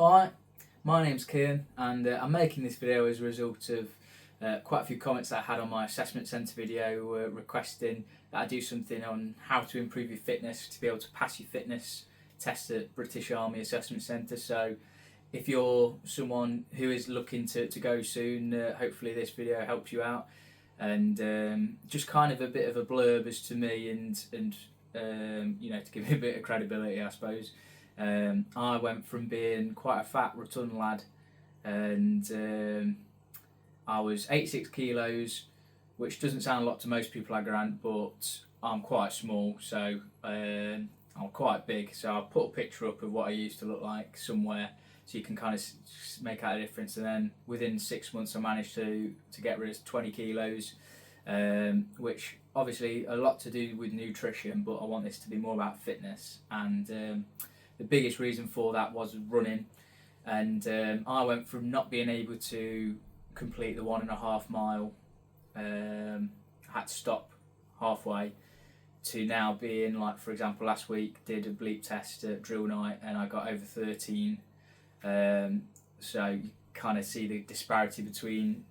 Hi, my name's Kieran and I'm making this video as a result of quite a few comments that I had on my assessment centre video requesting that I do something on how to improve your fitness to be able to pass your fitness test at British Army Assessment Centre. So if you're someone who is looking to go soon, hopefully this video helps you out, and just kind of a bit of a blurb as to me and to give you a bit of credibility, I suppose. I went from being quite a fat, rotund lad, and I was 86 kilos, which doesn't sound a lot to most people, I grant, but I'm quite small, so I'm quite big. So I'll put a picture up of what I used to look like somewhere, so you can kind of make out a difference. And then within 6 months, I managed to get rid of 20 kilos, which obviously a lot to do with nutrition, but I want this to be more about fitness. And the biggest reason for that was running, and I went from not being able to complete the 1.5 mile, had to stop halfway, to now being, like, for example, last week did a bleep test at drill night and I got over 13. So you kind of see the disparity between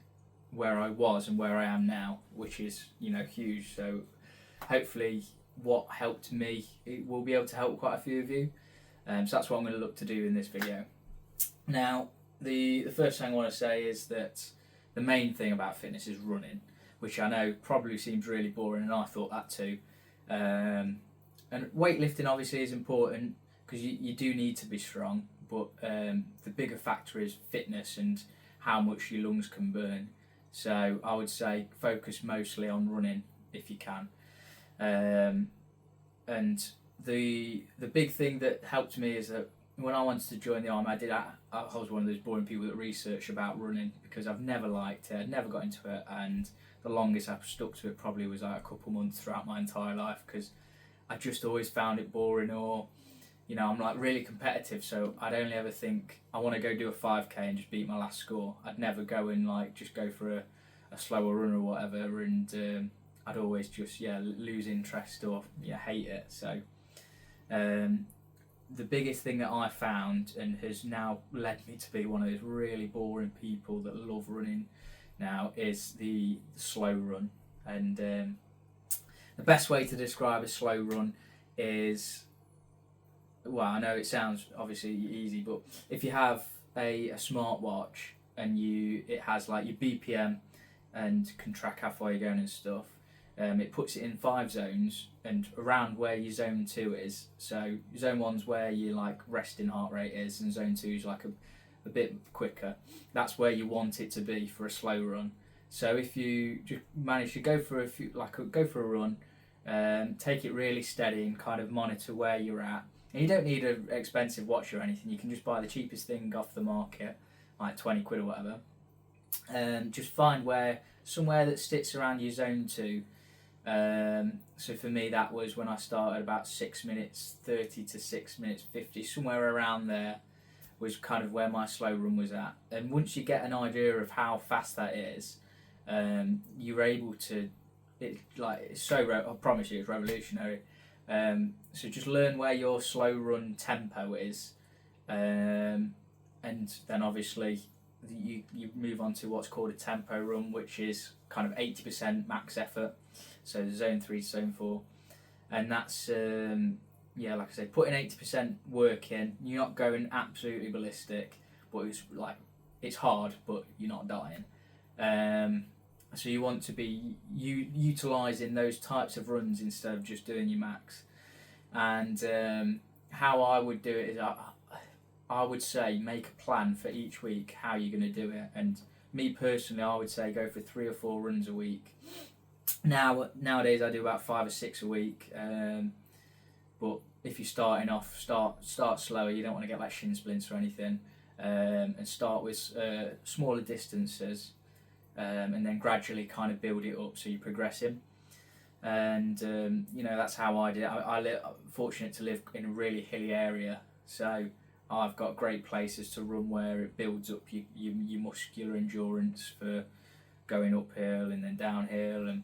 where I was and where I am now, which is huge. So hopefully what helped me, it will be able to help quite a few of you. So that's what I'm going to look to do in this video. Now, the first thing I want to say is that the main thing about fitness is running, which I know probably seems really boring, and I thought that too. And weightlifting obviously is important because you do need to be strong, but the bigger factor is fitness and how much your lungs can burn. So I would say focus mostly on running if you can. And the big thing that helped me is that when I wanted to join the army, I was one of those boring people that research about running, because I've never liked it, I'd never got into it, and the longest I've stuck to it probably was like a couple months throughout my entire life, because I just always found it boring, or I'm like really competitive, so I'd only ever think I want to go do a 5k and just beat my last score. I'd never go and like just go for a slower run or whatever, and I'd always just lose interest or hate it. So the biggest thing that I found, and has now led me to be one of those really boring people that love running now, is the slow run. And the best way to describe a slow run is, well, I know it sounds obviously easy, but if you have a smartwatch and it has like your BPM and can track how far you're going and stuff, it puts it in 5 zones, and around where your zone 2 is. So zone 1's where your like resting heart rate is, and zone 2 is like a bit quicker. That's where you want it to be for a slow run. So if you just manage to go for a run, take it really steady and kind of monitor where you're at. And you don't need an expensive watch or anything. You can just buy the cheapest thing off the market, like 20 quid or whatever. Just find somewhere that sits around your zone 2. So for me, that was when I started about 6 minutes 30 to 6 minutes 50, somewhere around there was kind of where my slow run was at. And once you get an idea of how fast that is, you're able to, I promise you, it's revolutionary. So just learn where your slow run tempo is, and then obviously you move on to what's called a tempo run, which is kind of 80% max effort. So zone 3 to zone 4, and that's like I say, putting 80% work in. You're not going absolutely ballistic, but it's hard, but you're not dying. So you want to be utilising those types of runs instead of just doing your max. And how I would do it is I would say make a plan for each week how you're going to do it. And me personally, I would say go for 3 or 4 runs a week. Nowadays I do about 5 or 6 a week, but if you're starting off, start slower. You don't want to get like shin splints or anything, and start with smaller distances, and then gradually kind of build it up so you're progressing. And that's how I did it. I'm fortunate to live in a really hilly area, so I've got great places to run where it builds up your muscular endurance for going uphill and then downhill, and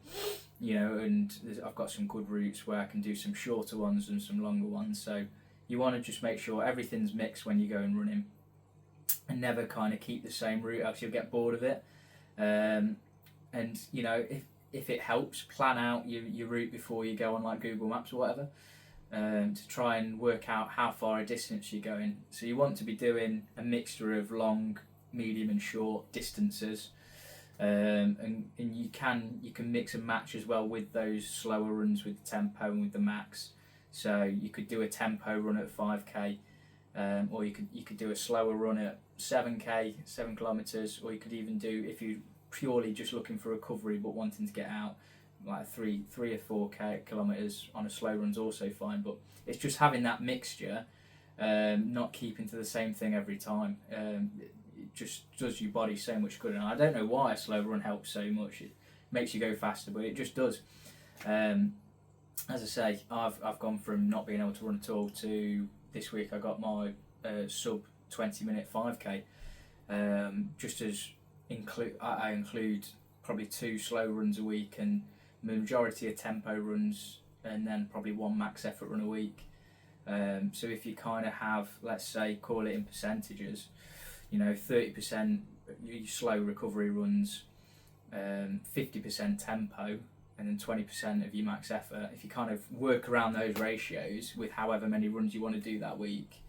I've got some good routes where I can do some shorter ones and some longer ones. So you want to just make sure everything's mixed when you go and running. and never kind of keep the same route, else you'll get bored of it. And you know, if it helps, plan out your route before you go on like Google Maps or whatever, to try and work out how far a distance you're going. So you want to be doing a mixture of long, medium and short distances, and you can mix and match as well with those slower runs with the tempo and with the max. So you could do a tempo run at 5k, or you could do a slower run at 7k, 7 kilometers, or you could even do, if you purely just looking for recovery but wanting to get out, like 3 or 4 kilometers on a slow run's also fine. But it's just having that mixture, not keeping to the same thing every time. It just does your body so much good, and I don't know why a slow run helps so much. It makes you go faster, but it just does. As I say, I've gone from not being able to run at all to this week I got my sub 20-minute 5k. Just as I include probably 2 slow runs a week and the majority of tempo runs, and then probably 1 max effort run a week. So if you kind of have, let's say, call it in percentages, you know, 30% your slow recovery runs, 50% tempo, and then 20% of your max effort. If you kind of work around those ratios with however many runs you want to do that week,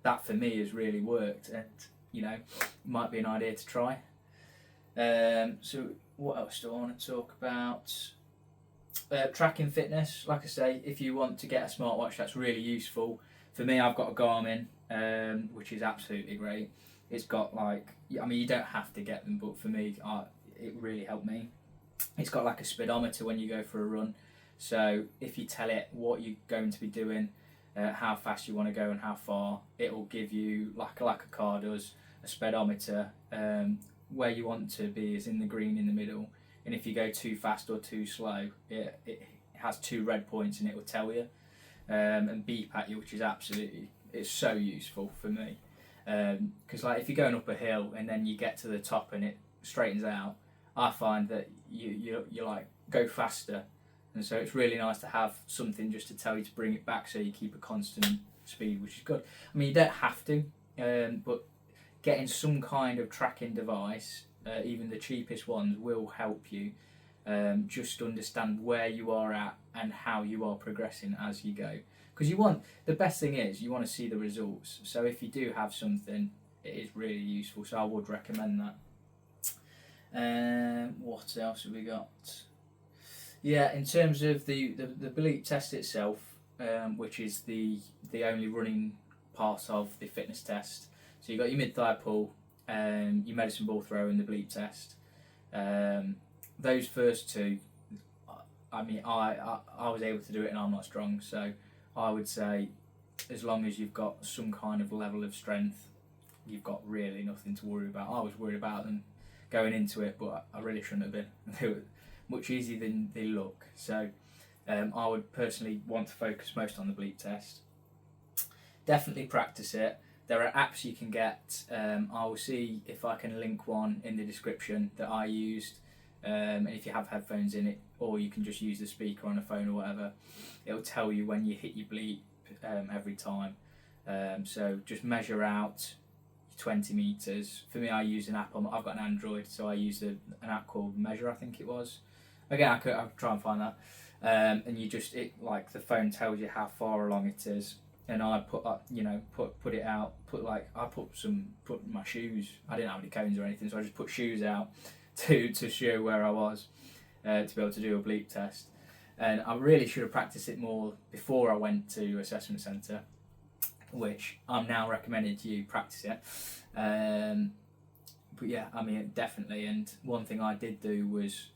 that for me has really worked, and you know, might be an idea to try. So what else do I want to talk about? Tracking fitness. Like I say, if you want to get a smartwatch, that's really useful. For me, I've got a Garmin, which is absolutely great. It's got like, I mean, you don't have to get them, but for me, it really helped me. It's got like a speedometer when you go for a run. So if you tell it what you're going to be doing, how fast you want to go and how far, it will give you, like a car does, a speedometer. Where you want to be is in the green in the middle, and if you go too fast or too slow, it has 2 red points and it will tell you, and beep at you, which is absolutely, it's so useful for me, because like if you're going up a hill and then you get to the top and it straightens out, I find that you like go faster, and so it's really nice to have something just to tell you to bring it back so you keep a constant speed, which is good. I mean, you don't have to, but getting some kind of tracking device, even the cheapest ones, will help you just understand where you are at and how you are progressing as you go. Because the best thing is you want to see the results. So if you do have something, it is really useful. So I would recommend that. What else have we got? Yeah, in terms of the bleep test itself, which is the only running part of the fitness test. So you've got your mid-thigh pull, your medicine ball throw and the bleep test. Those first 2, I mean, I was able to do it and I'm not strong, so I would say as long as you've got some kind of level of strength, you've got really nothing to worry about. I was worried about them going into it, but I really shouldn't have been. They were much easier than they look. So I would personally want to focus most on the bleep test. Definitely practice it. There are apps you can get. I will see if I can link one in the description that I used. And if you have headphones in it, or you can just use the speaker on a phone or whatever, it'll tell you when you hit your bleep every time. So just measure out 20 meters. For me, I use an app. I've got an Android, so I use an app called Measure, I think it was. Again, I'll try and find that. And you just, like the phone tells you how far along it is. And I put it out. I put my shoes. I didn't have any cones or anything, so I just put shoes out to show where I was, to be able to do a bleep test. And I really should have practiced it more before I went to assessment centre, which I'm now recommending to you practice it. But yeah, I mean, definitely. And one thing I did do was,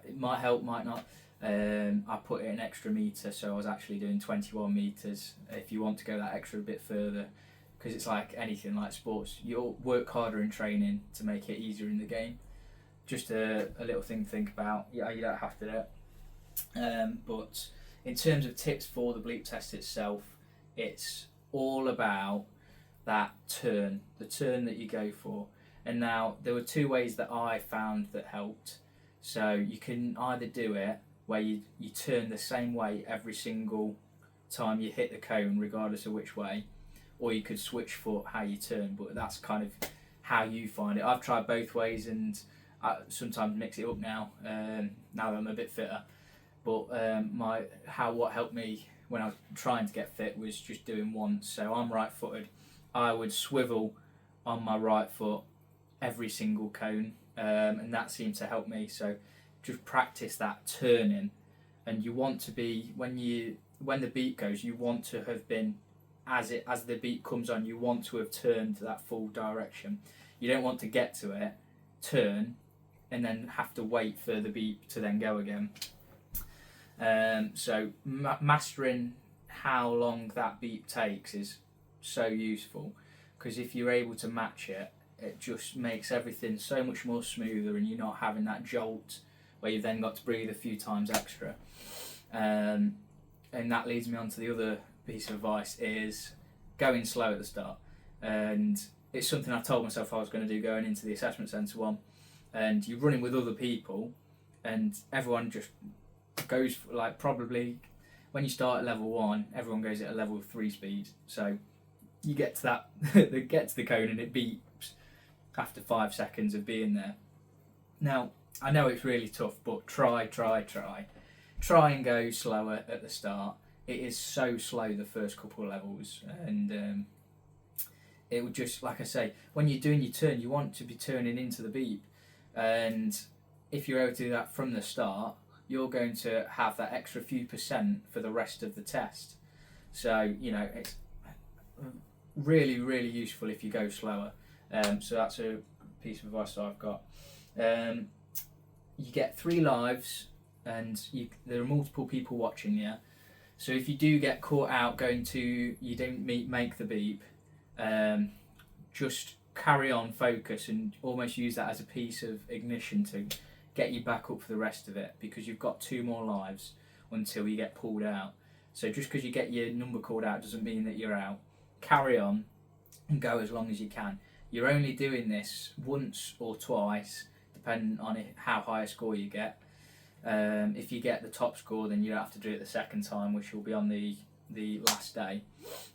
it might help, might not. I put it an extra metre, so I was actually doing 21 metres. If you want to go that extra bit further, because it's like anything, like sports, you'll work harder in training to make it easier in the game. Just a little thing to think about. Yeah, you don't have to do it. But in terms of tips for the bleep test itself, it's all about that turn, the turn that you go for. And now there were 2 ways that I found that helped. So you can either do it where you turn the same way every single time you hit the cone, regardless of which way, or you could switch foot how you turn, but that's kind of how you find it. I've tried both ways, and I sometimes mix it up now. Now that I'm a bit fitter, but what helped me when I was trying to get fit was just doing once. So I'm right-footed. I would swivel on my right foot every single cone, and that seemed to help me. So just practice that turning, and you want to be when the beat goes, you want to have been as the beat comes on, you want to have turned that full direction. You don't want to get to it, turn, and then have to wait for the beat to then go again. So mastering how long that beat takes is so useful, because if you're able to match it, it just makes everything so much more smoother, and you're not having that jolt where you've then got to breathe a few times extra. And that leads me on to the other piece of advice, is going slow at the start. And it's something I told myself I was going to do going into the assessment centre one. And you're running with other people, and everyone just goes like, probably when you start at level 1, everyone goes at a level 3 speed. So you get to that, they get to the cone and it beeps after 5 seconds of being there. Now I know it's really tough, but try and go slower at the start. It is so slow the first couple of levels, and it would just, like I say, when you're doing your turn, you want to be turning into the beep, and if you're able to do that from the start, you're going to have that extra few percent for the rest of the test. So it's really, really useful if you go slower. So that's a piece of advice that I've got. You get 3 lives, and there are multiple people watching you. So if you do get caught out you don't make the beep, just carry on, focus, and almost use that as a piece of ignition to get you back up for the rest of it, because you've got 2 more lives until you get pulled out. So just because you get your number called out doesn't mean that you're out. Carry on and go as long as you can. You're only doing this once or twice, depending on how high a score you get. If you get the top score, then you don't have to do it the second time, which will be on the last day.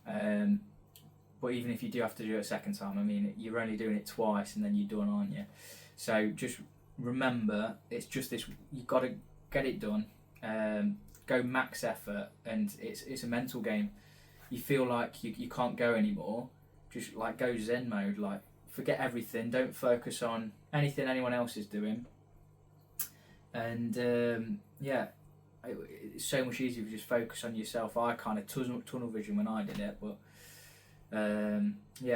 But even if you do have to do it a second time, I mean, you're only doing it twice and then you're done, aren't you? So just remember, it's just this, you've got to get it done. Go max effort, and it's a mental game. You feel like you can't go anymore, just like go Zen mode, like forget everything, don't focus on anything anyone else is doing. And it's so much easier to just focus on yourself. I kind of tunnel vision when I did it, but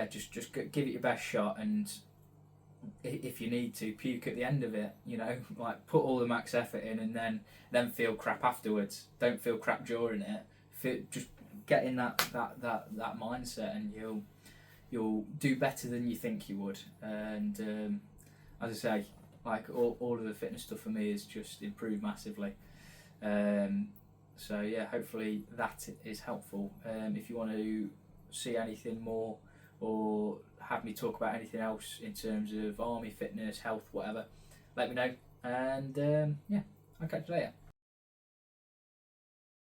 just give it your best shot, and if you need to puke at the end of it, like put all the max effort in, and then feel crap afterwards. Don't feel crap during it. Just get in that mindset, and you'll do better than you think you would. And as I say, like all of the fitness stuff for me is just improved massively. So yeah, hopefully that is helpful. If you want to see anything more, or have me talk about anything else in terms of army, fitness, health, whatever, let me know. And I'll catch you later.